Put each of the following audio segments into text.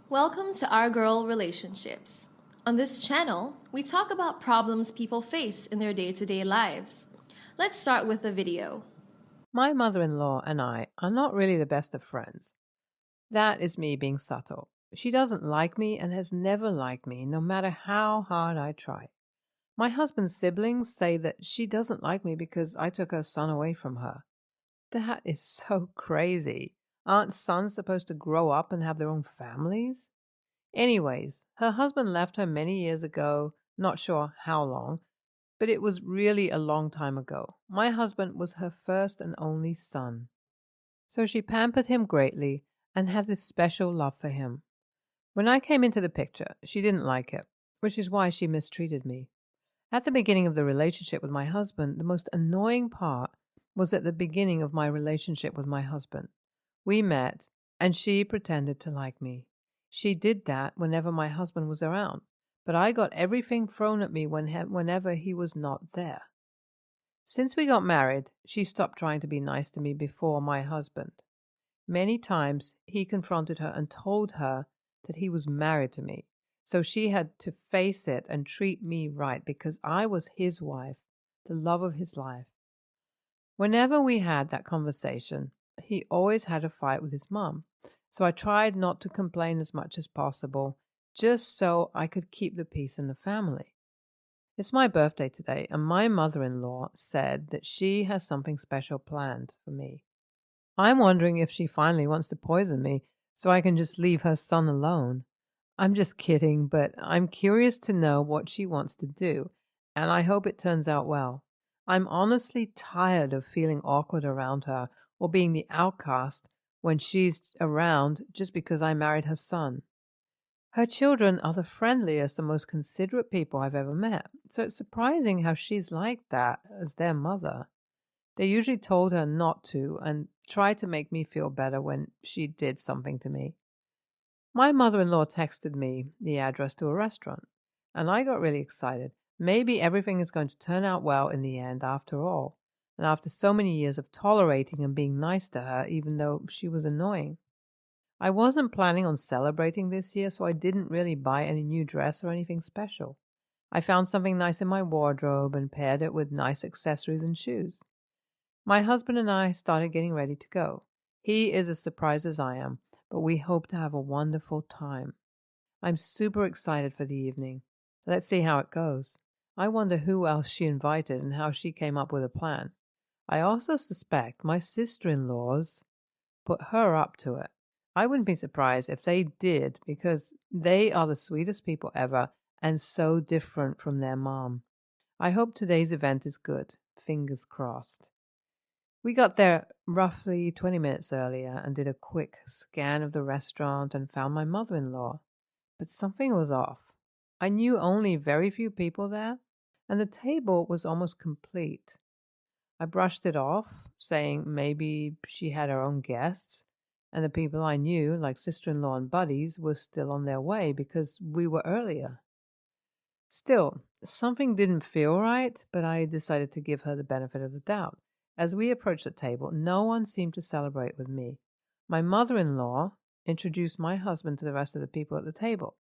Welcome to Our Girl Relationships. On this channel, we talk about problems people face in their day-to-day lives. Let's start with the video. My mother-in-law and I are not really the best of friends. That is me being subtle. She doesn't like me and has never liked me, no matter how hard I try. My husband's siblings say that she doesn't like me because I took her son away from her. That is so crazy. Aren't sons supposed to grow up and have their own families? Anyways, her husband left her many years ago, not sure how long, but it was really a long time ago. My husband was her first and only son. So she pampered him greatly and had this special love for him. When I came into the picture, she didn't like it, which is why she mistreated me. At the beginning of the relationship with my husband, the most annoying part was at the beginning of my relationship with my husband. We met, and she pretended to like me. She did that whenever my husband was around, but I got everything thrown at me whenever he was not there. Since we got married, she stopped trying to be nice to me before my husband. Many times he confronted her and told her that he was married to me, so she had to face it and treat me right because I was his wife, the love of his life. Whenever we had that conversation, he always had a fight with his mom, so I tried not to complain as much as possible, just so I could keep the peace in the family. It's my birthday today, and my mother-in-law said that she has something special planned for me. I'm wondering if she finally wants to poison me so I can just leave her son alone. I'm just kidding, but I'm curious to know what she wants to do, and I hope it turns out well. I'm honestly tired of feeling awkward around her or being the outcast when she's around just because I married her son. Her children are the friendliest and most considerate people I've ever met, so it's surprising how she's like that as their mother. They usually told her not to and tried to make me feel better when she did something to me. My mother-in-law texted me the address to a restaurant, and I got really excited. Maybe everything is going to turn out well in the end after all, and after so many years of tolerating and being nice to her even though she was annoying. I wasn't planning on celebrating this year, so I didn't really buy any new dress or anything special. I found something nice in my wardrobe and paired it with nice accessories and shoes. My husband and I started getting ready to go. He is as surprised as I am, but we hope to have a wonderful time. I'm super excited for the evening. Let's see how it goes. I wonder who else she invited and how she came up with a plan. I also suspect my sister-in-laws put her up to it. I wouldn't be surprised if they did because they are the sweetest people ever and so different from their mom. I hope today's event is good. Fingers crossed. We got there roughly 20 minutes earlier and did a quick scan of the restaurant and found my mother-in-law. But something was off. I knew only very few people there, and the table was almost complete. I brushed it off, saying maybe she had her own guests, and the people I knew, like sister-in-law and buddies, were still on their way because we were earlier. Still, something didn't feel right, but I decided to give her the benefit of the doubt. As we approached the table, no one seemed to celebrate with me. My mother-in-law introduced my husband to the rest of the people at the table.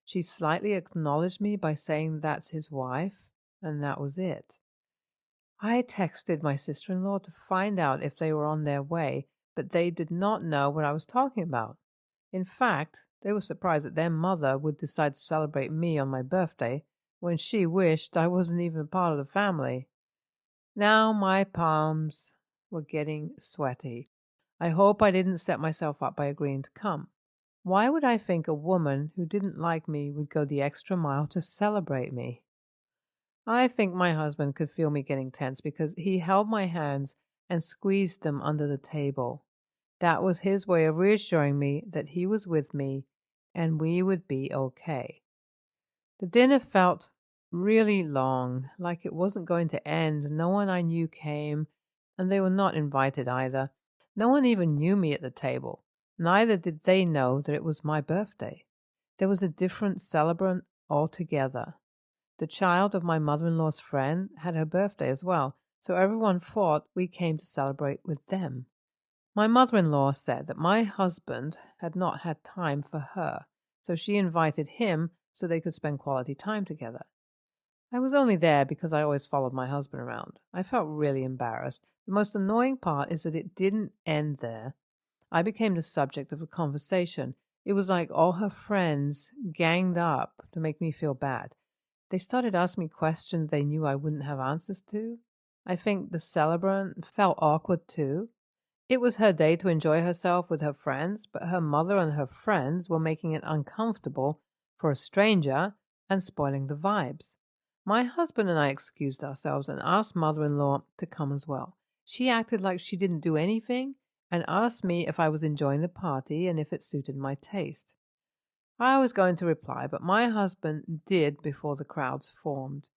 She slightly acknowledged me by saying that's his wife, and that was it. I texted my sister-in-law to find out if they were on their way, but they did not know what I was talking about. In fact, they were surprised that their mother would decide to celebrate me on my birthday when she wished I wasn't even a part of the family. Now my palms were getting sweaty. I hope I didn't set myself up by agreeing to come. Why would I think a woman who didn't like me would go the extra mile to celebrate me? I think my husband could feel me getting tense because he held my hands and squeezed them under the table. That was his way of reassuring me that he was with me and we would be okay. The dinner felt really long, like it wasn't going to end. No one I knew came, and they were not invited either. No one even knew me at the table. Neither did they know that it was my birthday. There was a different celebrant altogether. The child of my mother-in-law's friend had her birthday as well, so everyone thought we came to celebrate with them. My mother-in-law said that my husband had not had time for her, so she invited him so they could spend quality time together. I was only there because I always followed my husband around. I felt really embarrassed. The most annoying part is that it didn't end there. I became the subject of a conversation. It was like all her friends ganged up to make me feel bad. They started asking me questions they knew I wouldn't have answers to. I think the celebrant felt awkward too. It was her day to enjoy herself with her friends, but her mother and her friends were making it uncomfortable for a stranger and spoiling the vibes. My husband and I excused ourselves and asked mother-in-law to come as well. She acted like she didn't do anything and asked me if I was enjoying the party and if it suited my taste. I was going to reply, but my husband did before the crowds formed.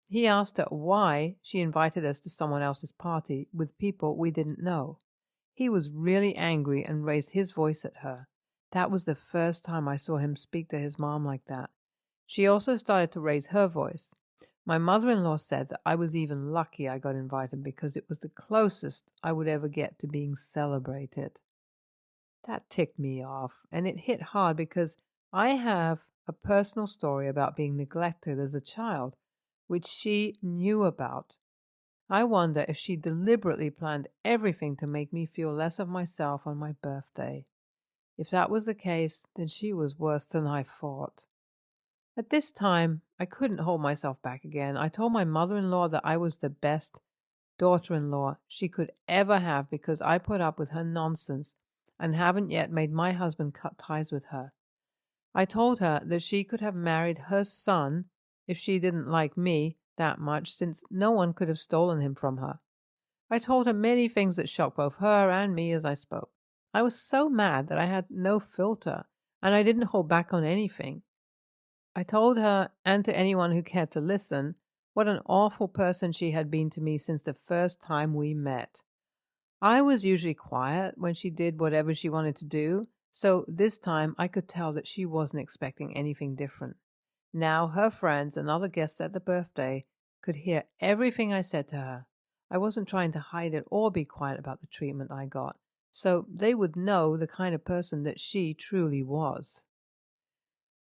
He asked her why she invited us to someone else's party with people we didn't know. He was really angry and raised his voice at her. That was the first time I saw him speak to his mom like that. She also started to raise her voice. My mother-in-law said that I was even lucky I got invited because it was the closest I would ever get to being celebrated. That ticked me off, and it hit hard because I have a personal story about being neglected as a child, which she knew about. I wonder if she deliberately planned everything to make me feel less of myself on my birthday. If that was the case, then she was worse than I thought. At this time, I couldn't hold myself back again. I told my mother-in-law that I was the best daughter-in-law she could ever have because I put up with her nonsense and haven't yet made my husband cut ties with her. I told her that she could have married her son if she didn't like me that much, since no one could have stolen him from her. I told her many things that shocked both her and me as I spoke. I was so mad that I had no filter, and I didn't hold back on anything. I told her, and to anyone who cared to listen, what an awful person she had been to me since the first time we met. I was usually quiet when she did whatever she wanted to do, so this time I could tell that she wasn't expecting anything different. Now her friends and other guests at the birthday could hear everything I said to her. I wasn't trying to hide it or be quiet about the treatment I got, so they would know the kind of person that she truly was.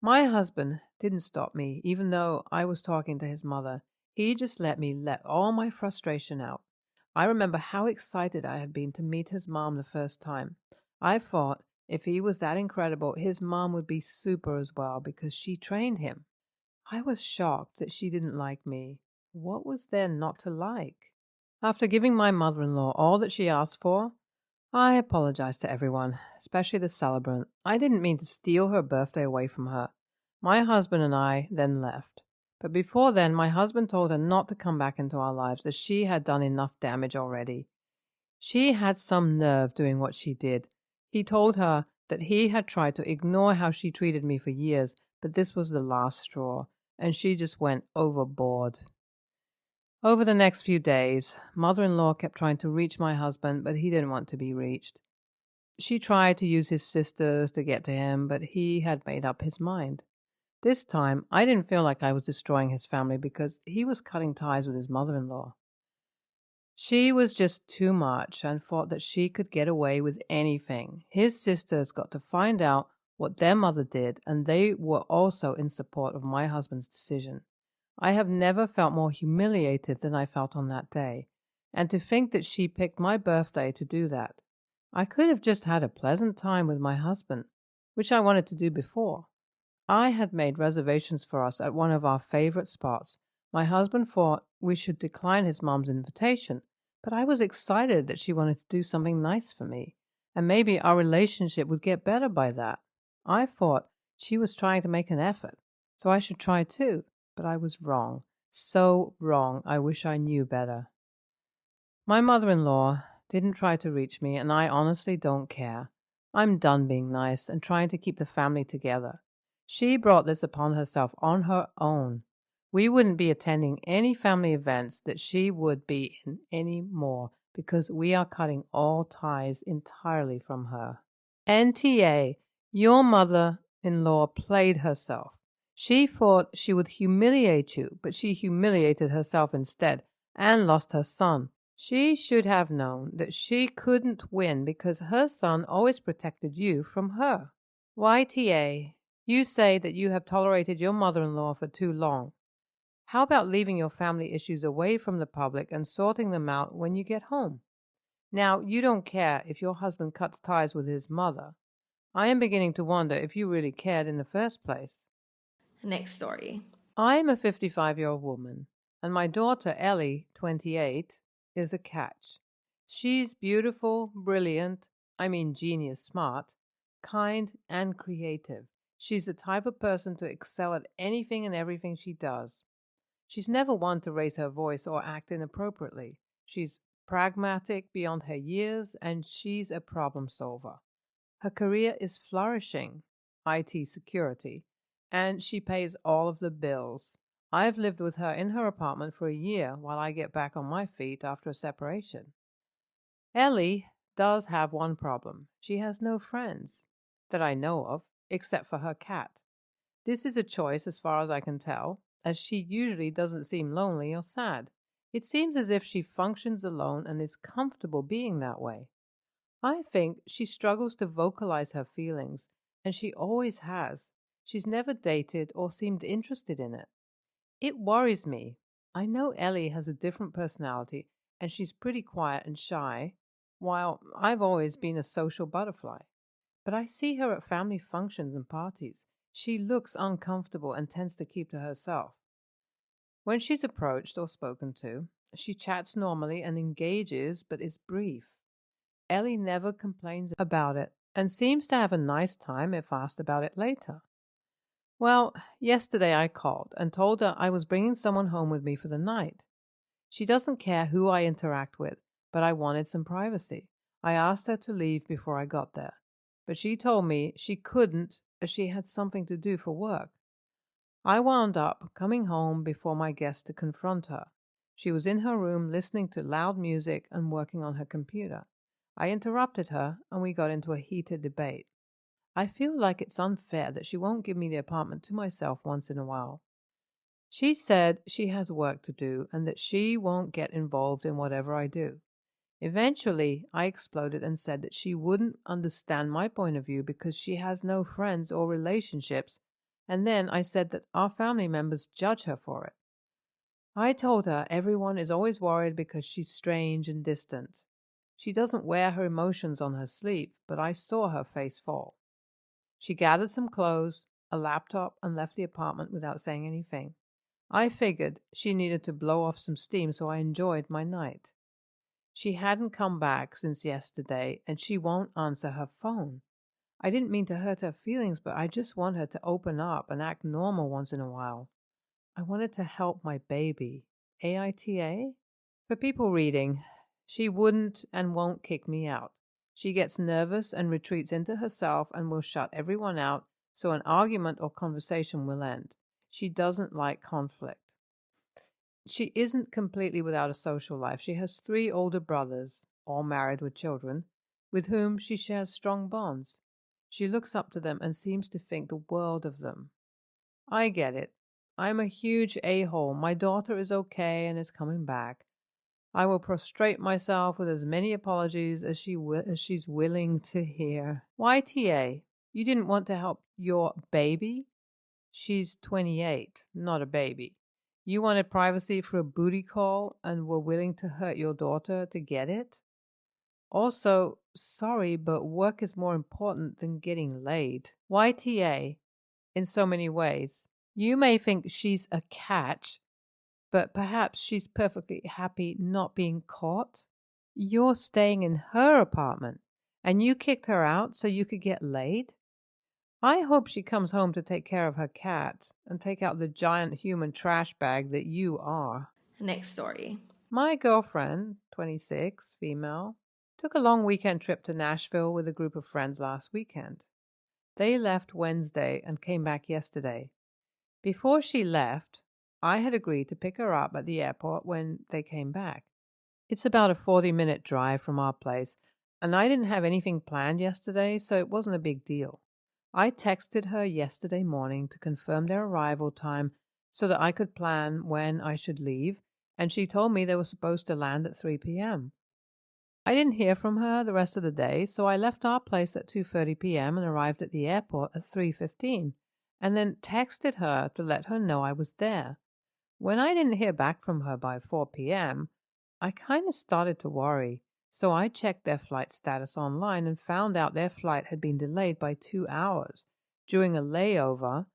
My husband didn't stop me, even though I was talking to his mother. He just let me let all my frustration out. I remember how excited I had been to meet his mom the first time. I thought if he was that incredible, his mom would be super as well because she trained him. I was shocked that she didn't like me. What was there not to like? After giving my mother-in-law all that she asked for, I apologized to everyone, especially the celebrant. I didn't mean to steal her birthday away from her. My husband and I then left. But before then, my husband told her not to come back into our lives, as she had done enough damage already. She had some nerve doing what she did. He told her that he had tried to ignore how she treated me for years, but this was the last straw, and she just went overboard. Over the next few days, mother-in-law kept trying to reach my husband, but he didn't want to be reached. She tried to use his sisters to get to him, but he had made up his mind. This time, I didn't feel like I was destroying his family because he was cutting ties with his mother-in-law. She was just too much and thought that she could get away with anything. His sisters got to find out what their mother did, and they were also in support of my husband's decision. I have never felt more humiliated than I felt on that day, and to think that she picked my birthday to do that. I could have just had a pleasant time with my husband, which I wanted to do before. I had made reservations for us at one of our favorite spots. My husband thought we should decline his mom's invitation, but I was excited that she wanted to do something nice for me, and maybe our relationship would get better by that. I thought she was trying to make an effort, so I should try too, but I was wrong. So wrong, I wish I knew better. My mother-in-law didn't try to reach me, and I honestly don't care. I'm done being nice and trying to keep the family together. She brought this upon herself on her own. We wouldn't be attending any family events that she would be in any more because we are cutting all ties entirely from her. NTA, your mother-in-law played herself. She thought she would humiliate you, but she humiliated herself instead and lost her son. She should have known that she couldn't win because her son always protected you from her. YTA, you say that you have tolerated your mother in law for too long. How about leaving your family issues away from the public and sorting them out when you get home? Now, you don't care if your husband cuts ties with his mother. I am beginning to wonder if you really cared in the first place. Next story. I'm a 55-year-old woman, and my daughter Ellie, 28, is a catch. She's beautiful, brilliant, I mean genius smart, kind, and creative. She's the type of person to excel at anything and everything she does. She's never one to raise her voice or act inappropriately. She's pragmatic beyond her years, and she's a problem solver. Her career is flourishing, IT security, and she pays all of the bills. I've lived with her in her apartment for a year while I get back on my feet after a separation. Ellie does have one problem. She has no friends that I know of, except for her cat. This is a choice as far as I can tell, as she usually doesn't seem lonely or sad. It seems as if she functions alone and is comfortable being that way. I think she struggles to vocalize her feelings, and she always has. She's never dated or seemed interested in it. It worries me. I know Ellie has a different personality, and she's pretty quiet and shy, while I've always been a social butterfly. But I see her at family functions and parties. She looks uncomfortable and tends to keep to herself. When she's approached or spoken to, she chats normally and engages, but is brief. Ellie never complains about it and seems to have a nice time if asked about it later. Well, yesterday I called and told her I was bringing someone home with me for the night. She doesn't care who I interact with, but I wanted some privacy. I asked her to leave before I got there, but she told me she couldn't as she had something to do for work. I wound up coming home before my guest to confront her. She was in her room listening to loud music and working on her computer. I interrupted her and we got into a heated debate. I feel like it's unfair that she won't give me the apartment to myself once in a while. She said she has work to do and that she won't get involved in whatever I do. Eventually, I exploded and said that she wouldn't understand my point of view because she has no friends or relationships, and then I said that our family members judge her for it. I told her everyone is always worried because she's strange and distant. She doesn't wear her emotions on her sleeve, but I saw her face fall. She gathered some clothes, a laptop, and left the apartment without saying anything. I figured she needed to blow off some steam, so I enjoyed my night. She hadn't come back since yesterday, and she won't answer her phone. I didn't mean to hurt her feelings, but I just want her to open up and act normal once in a while. I wanted to help my baby. AITA? For people reading, she wouldn't and won't kick me out. She gets nervous and retreats into herself and will shut everyone out, so an argument or conversation will end. She doesn't like conflict. She isn't completely without a social life. She has 3 older brothers, all married with children, with whom she shares strong bonds. She looks up to them and seems to think the world of them. I get it. I'm a huge a-hole. My daughter is okay and is coming back. I will prostrate myself with as many apologies as she's willing to hear. YTA, you didn't want to help your baby? She's 28, not a baby. You wanted privacy for a booty call and were willing to hurt your daughter to get it? Also, sorry, but work is more important than getting laid. YTA, in so many ways. You may think she's a catch, but perhaps she's perfectly happy not being caught. You're staying in her apartment, and you kicked her out so you could get laid? I hope she comes home to take care of her cat and take out the giant human trash bag that you are. Next story. My girlfriend, 26, female, took a long weekend trip to Nashville with a group of friends last weekend. They left Wednesday and came back yesterday. Before she left, I had agreed to pick her up at the airport when they came back. It's about a 40-minute drive from our place, and I didn't have anything planned yesterday, so it wasn't a big deal. I texted her yesterday morning to confirm their arrival time so that I could plan when I should leave, and she told me they were supposed to land at 3 p.m. I didn't hear from her the rest of the day, so I left our place at 2:30 p.m. and arrived at the airport at 3:15, and then texted her to let her know I was there. When I didn't hear back from her by 4 p.m., I kind of started to worry, so I checked their flight status online and found out their flight had been delayed by 2 hours during a layover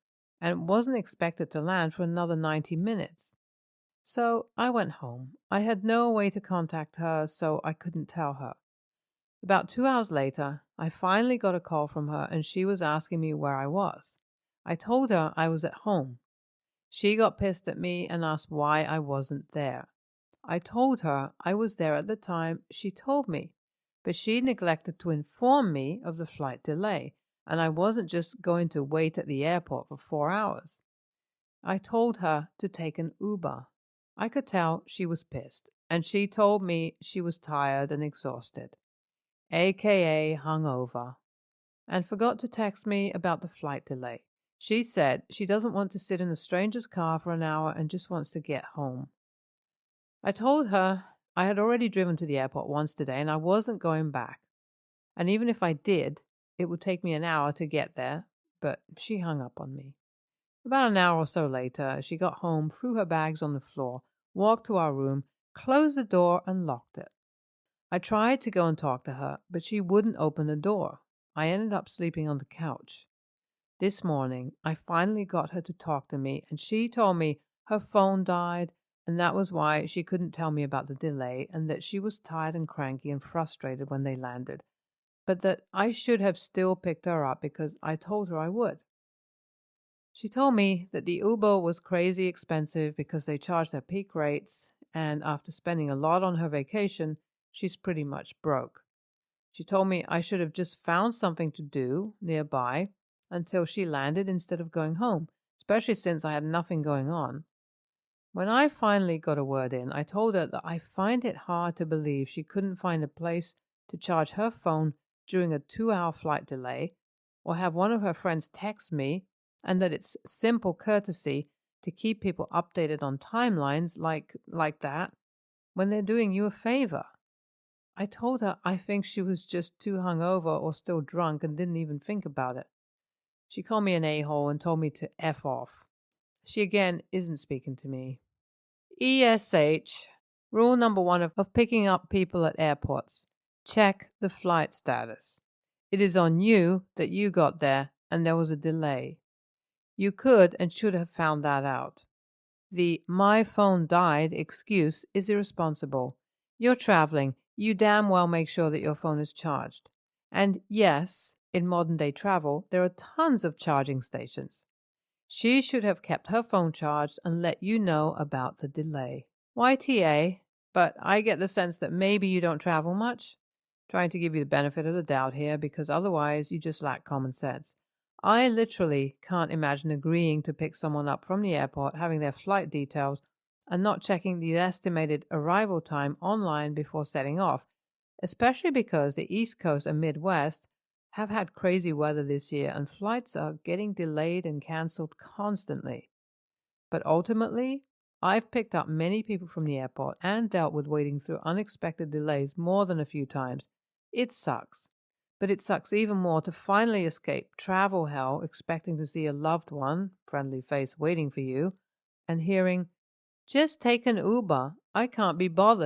and wasn't expected to land for another 90 minutes. So I went home. I had no way to contact her, so I couldn't tell her. About 2 hours later, I finally got a call from her and she was asking me where I was. I told her I was at home. She got pissed at me and asked why I wasn't there. I told her I was there at the time she told me, but she neglected to inform me of the flight delay, and I wasn't just going to wait at the airport for 4 hours. I told her to take an Uber. I could tell she was pissed, and she told me she was tired and exhausted, aka hungover, and forgot to text me about the flight delay. She said she doesn't want to sit in a stranger's car for an hour and just wants to get home. I told her I had already driven to the airport once today and I wasn't going back. And even if I did, it would take me an hour to get there, but she hung up on me. About an hour or so later, she got home, threw her bags on the floor, walked to our room, closed the door, and locked it. I tried to go and talk to her, but she wouldn't open the door. I ended up sleeping on the couch. This morning, I finally got her to talk to me, and she told me her phone died, and that was why she couldn't tell me about the delay, and that she was tired and cranky and frustrated when they landed, but that I should have still picked her up because I told her I would. She told me that the Uber was crazy expensive because they charged her peak rates, and after spending a lot on her vacation, she's pretty much broke. She told me I should have just found something to do nearby until she landed instead of going home, especially since I had nothing going on. When I finally got a word in, I told her that I find it hard to believe she couldn't find a place to charge her phone during a 2 hour flight delay or have one of her friends text me, and that it's simple courtesy to keep people updated on timelines like that when they're doing you a favor. I told her I think she was just too hungover or still drunk and didn't even think about it. She called me an a-hole and told me to F off. She again isn't speaking to me. ESH. Rule number one of picking up people at airports. Check the flight status. It is on you that you got there and there was a delay. You could and should have found that out. The "my phone died" excuse is irresponsible. You're traveling. You damn well make sure that your phone is charged. And yes, in modern day travel, there are tons of charging stations. She should have kept her phone charged and let you know about the delay. YTA, but I get the sense that maybe you don't travel much. Trying to give you the benefit of the doubt here because otherwise you just lack common sense. I literally can't imagine agreeing to pick someone up from the airport, having their flight details, and not checking the estimated arrival time online before setting off, especially because the East Coast and Midwest have had crazy weather this year and flights are getting delayed and cancelled constantly. But ultimately, I've picked up many people from the airport and dealt with waiting through unexpected delays more than a few times. It sucks. But it sucks even more to finally escape travel hell, expecting to see a loved one, friendly face waiting for you, and hearing, "Just take an Uber. I can't be bothered."